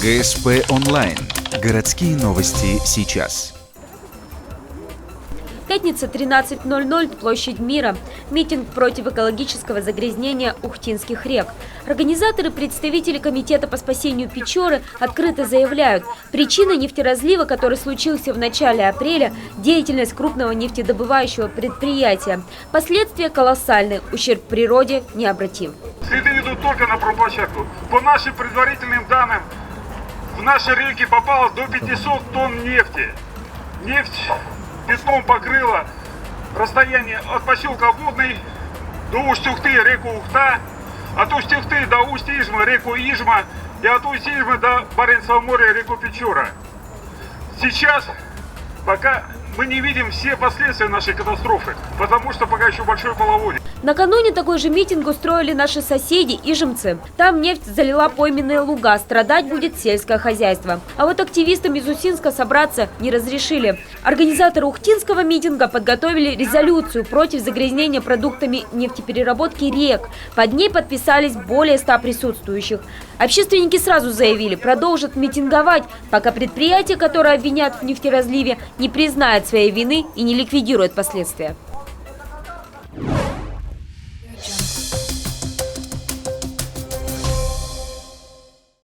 ГСП онлайн. Городские новости сейчас. Пятница, 13:00, площадь Мира. Митинг против экологического загрязнения ухтинских рек. Организаторы, представители комитета по спасению Печоры открыто заявляют, причина нефтеразлива, который случился в начале апреля, деятельность крупного нефтедобывающего предприятия. Последствия колоссальны, ущерб природе необратим. Следы ведут только на промплощадку. По нашим предварительным данным, в наши реки попало до 500 тонн нефти. Нефть песком покрыла расстояние от поселка Водный до Усть-Ухты, реку Ухта, от Усть-Ухты до Усть-Ижма, реку Ижма, и от Усть-Ижма до Баренцева моря, реку Печора. Сейчас пока мы не видим все последствия нашей катастрофы, потому что пока еще большой половодье. Накануне такой же митинг устроили наши соседи, ижемцы. Там нефть залила пойменные луга, страдать будет сельское хозяйство. А вот активистам из Усинска собраться не разрешили. Организаторы ухтинского митинга подготовили резолюцию против загрязнения продуктами нефтепереработки рек. Под ней подписались более 100 присутствующих. Общественники сразу заявили, продолжат митинговать, пока предприятие, которое обвинят в нефтеразливе, не признает своей вины и не ликвидирует последствия.